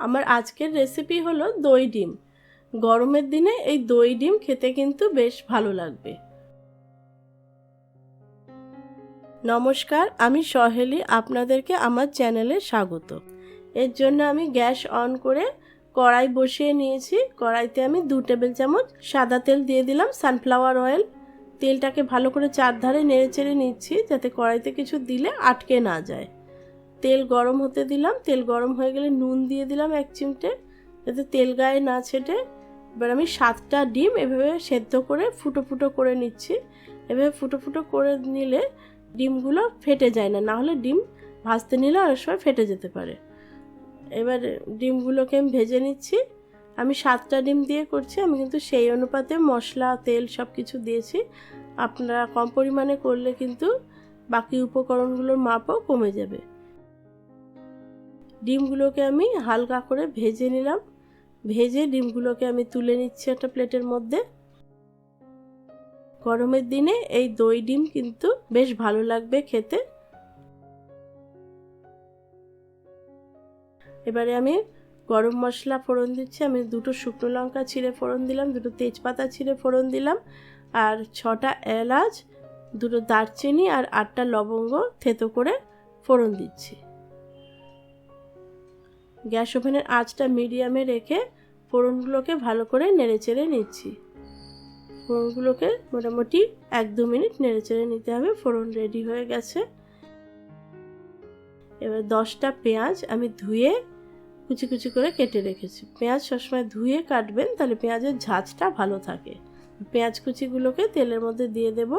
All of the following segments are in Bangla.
আমার আজকের রেসিপি হলো দই ডিম। গরমের দিনে এই দই ডিম খেতে কিন্তু বেশ ভালো লাগবে। নমস্কার, আমি সহেলি, আপনাদেরকে আমার চ্যানেলে স্বাগত। এর জন্য আমি গ্যাস অন করে কড়াই বসিয়ে নিয়েছি। কড়াইতে আমি 2 টেবিল চামচ সাদা তেল দিয়ে দিলাম, সানফ্লাওয়ার অয়েল। তেলটাকে ভালো করে চারধারে নেড়ে চেড়ে নিচ্ছি যাতে কড়াইতে কিছু দিলে আটকে না যায়। তেল গরম হতে দিলাম। তেল গরম হয়ে গেলে নুন দিয়ে দিলাম 1 চিমটে যাতে তেল গায়ে না ছেটে। এবার আমি 7টা ডিম এভাবে সেদ্ধ করে ফুটো ফুটো করে নিচ্ছি। এভাবে ফুটো ফুটো করে নিলে ডিমগুলো ফেটে যায় না, নাহলে ডিম ভাজতে নিলে অনেক সময় ফেটে যেতে পারে। এবার ডিমগুলোকে আমি ভেজে নিচ্ছি। আমি 7টা ডিম দিয়ে করছি, আমি কিন্তু সেই অনুপাতে মশলা তেল সব কিছু দিয়েছি। আপনারা কম পরিমাণে করলে কিন্তু বাকি উপকরণগুলোর মাপও কমে যাবে। ডিমগুলোকে আমি হালকা করে ভেজে নিলাম। ভেজে ডিমগুলোকে আমি তুলে নিচ্ছি একটা প্লেটের মধ্যে। গরমের দিনে এই দই ডিম কিন্তু বেশ ভালো লাগবে খেতে। এবারে আমি গরম মশলা ফোড়ন দিচ্ছি। আমি 2টো শুকনো লঙ্কা ছিঁড়ে ফোড়ন দিলাম, 2টো তেজপাতা ছিঁড়ে ফোড়ন দিলাম, আর 6টা এলাচ, 2টো দারচিনি আর 8টা লবঙ্গ থেতো করে ফোড়ন দিচ্ছি। গ্যাস ওভেনের আঁচটা মিডিয়ামে রেখে ফোড়নগুলোকে ভালো করে নেড়েচেড়ে নিচ্ছি। ফোড়নগুলোকে মোটামুটি 1-2 মিনিট নেড়েচেড়ে নিতে হবে। ফোড়ন রেডি হয়ে গেছে। এবার 10টা পেঁয়াজ আমি ধুয়ে কুচি কুচি করে কেটে রেখেছি। পেঁয়াজ সবসময় ধুয়ে কাটবেন, তাহলে পেঁয়াজের ঝাঁঝটা ভালো থাকে। পেঁয়াজ কুচিগুলোকে তেলের মধ্যে দিয়ে দেব।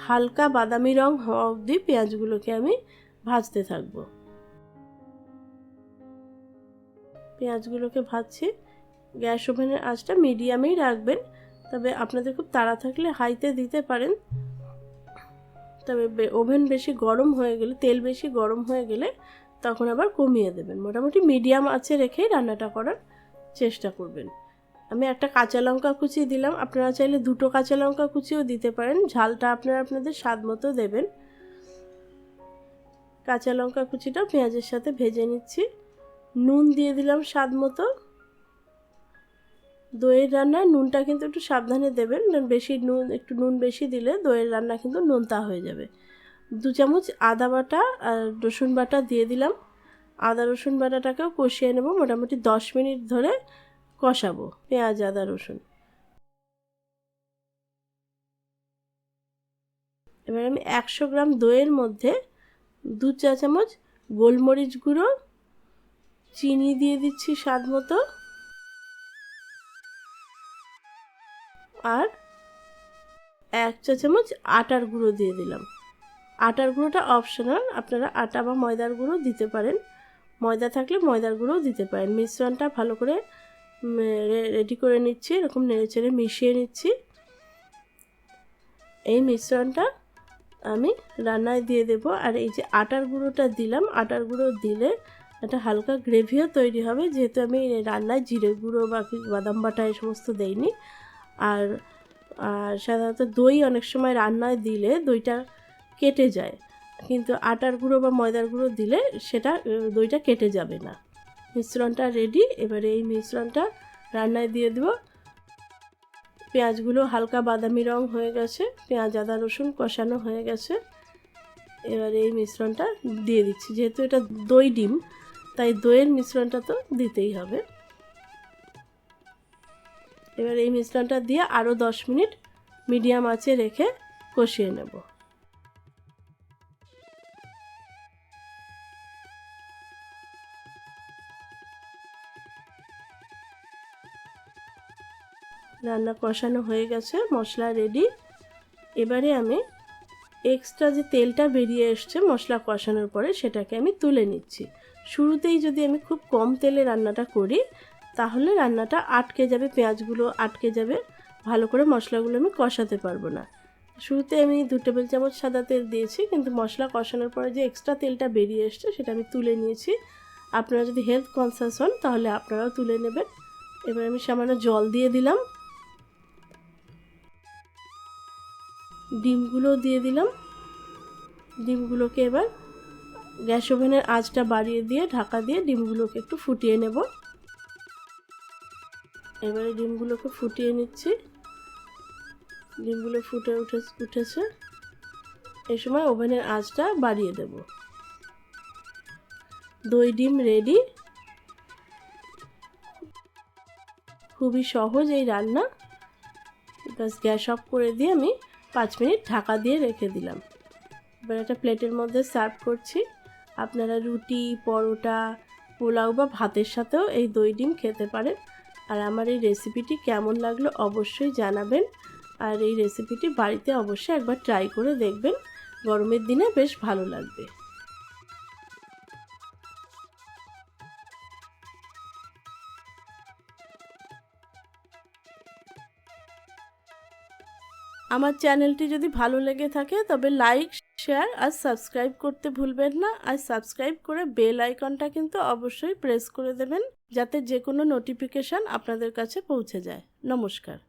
হালকা বাদামি রং হওয়া অবধি পেঁয়াজগুলোকে আমি ভাজতে থাকবো। পেঁয়াজগুলোকে ভাজছি। গ্যাস ওভেনের আঁচটা মিডিয়ামেই রাখবেন, তবে আপনাদের খুব তাড়া থাকলে হাইতে দিতে পারেন। তবে ওভেন বেশি গরম হয়ে গেলে, তেল বেশি গরম হয়ে গেলে তখন আবার কমিয়ে দেবেন। মোটামুটি মিডিয়াম আঁচে রেখেই রান্নাটা করার চেষ্টা করবেন। আমি একটা কাঁচা লঙ্কা কুচি দিলাম, আপনারা চাইলে 2টো কাঁচা লঙ্কা কুচিও দিতে পারেন। ঝালটা আপনারা আপনাদের স্বাদ মতো দেবেন। কাঁচা লঙ্কা কুচিটা পেঁয়াজের সাথে ভেজে নিচ্ছি। নুন দিয়ে দিলাম স্বাদ মতো। দইয়ের রান্নায় নুনটা কিন্তু একটু সাবধানে দেবেন, বেশি নুন, একটু নুন বেশি দিলে দইয়ের রান্না কিন্তু নোনতা হয়ে যাবে। 2 চামচ আদা বাটা আর রসুন বাটা দিয়ে দিলাম। আদা রসুন বাটাটাকেও কষিয়ে নেব, মোটামুটি 10 মিনিট ধরে কষাবো পেঁয়াজ আদা রসুন। এবার আমি 100 গ্রাম দইয়ের মধ্যে 2 চা চামচ গোলমরিচ গুঁড়ো, চিনি দিয়ে দিচ্ছি স্বাদ মতো, আর 1 চা চামচ আটার গুঁড়ো দিয়ে দিলাম। আটার গুঁড়োটা অপশনাল, আপনারা আটা বা ময়দার গুঁড়ো দিতে পারেন। ময়দা থাকলে ময়দার গুঁড়োও দিতে পারেন। মিশ্রণটা ভালো করে রেডি করে নিচ্ছি, এরকম নেড়েচেড়ে মিশিয়ে নিচ্ছি। এই মিশ্রণটা আমি রান্নায় দিয়ে দেব। আর এই যে আটার গুঁড়োটা দিলাম, আটার গুঁড়ো দিলে একটা হালকা গ্রেভিও তৈরি হবে, যেহেতু আমি রান্নায় জিরে গুঁড়ো বা বাদাম বাটা এই সমস্ত দেইনি। আর সাধারণত দই অনেক সময় রান্নায় দিলে দইটা কেটে যায়, কিন্তু আটার গুঁড়ো বা ময়দার গুঁড়ো দিলে সেটা দইটা কেটে যাবে না। মিশ্রণটা রেডি। এবারে এই মিশ্রণটা রান্নায় দিয়ে দেব। পেঁয়াজগুলো হালকা বাদামি রং হয়ে গেছে, পেঁয়াজ আদা রসুন কষানো হয়ে গেছে। এবারে এই মিশ্রণটা দিয়ে দিচ্ছি। যেহেতু এটা দই ডিম, তাই দইয়ের মিশ্রণটা তো দিতেই হবে। এবার এই মিশ্রণটা দিয়ে আরও 10 মিনিট মিডিয়াম আঁচে রেখে কষিয়ে নেব। রান্না কষানো হয়ে গেছে, মশলা রেডি। এবারে আমি এক্সট্রা যে তেলটা বেরিয়ে এসছে মশলা কষানোর পরে, সেটাকে আমি তুলে নিচ্ছি। শুরুতেই যদি আমি খুব কম তেলে রান্নাটা করি তাহলে রান্নাটা আটকে যাবে, পেঁয়াজগুলো আটকে যাবে, ভালো করে মশলাগুলো আমি কষাতে পারবো না। শুরুতে আমি 2 টেবিল চামচ সাদা তেল দিয়েছি, কিন্তু মশলা কষানোর পরে যে এক্সট্রা তেলটা বেরিয়ে এসছে সেটা আমি তুলে নিয়েছি। আপনারা যদি হেলথ কনসাস হন তাহলে আপনারাও তুলে নেবেন। এবার আমি সামান্য জল দিয়ে দিলাম, ডিমগুলো দিয়ে দিলাম। ডিমগুলোকে এবার গ্যাস ওভেনের আঁচটা বাড়িয়ে দিয়ে ঢাকা দিয়ে ডিমগুলোকে একটু ফুটিয়ে নেব। এবারে ডিমগুলোকে ফুটিয়ে নিচ্ছি। ডিমগুলো ফুটে উঠেছে। এই সময় ওভেনের আঁচটা বাড়িয়ে দেব। দই ডিম রেডি। খুবই সহজ এই রান্না। বাস গ্যাস অফ করে দিয়ে আমি 5 মিনিট ঢাকা দিয়ে রেখে দিলাম। এবার একটা প্লেটের মধ্যে সার্ভ করছি। আপনারা রুটি, পরোটা, পোলাও বা ভাতের সাথেও এই দই ডিম খেতে পারেন। আর আমার এই রেসিপিটি কেমন লাগলো অবশ্যই জানাবেন। আর এই রেসিপিটি বাড়িতে অবশ্যই একবার ট্রাই করে দেখবেন। গরমের দিনে বেশ ভালো লাগবে। আমার চ্যানেলটি যদি ভালো লেগে থাকে তবে লাইক, শেয়ার আর সাবস্ক্রাইব করতে ভুলবেন না। আর সাবস্ক্রাইব করে বেল আইকনটা কিন্তু অবশ্যই প্রেস করে দেবেন, যাতে যে কোনো নোটিফিকেশান আপনাদের কাছে পৌঁছে যায়। নমস্কার।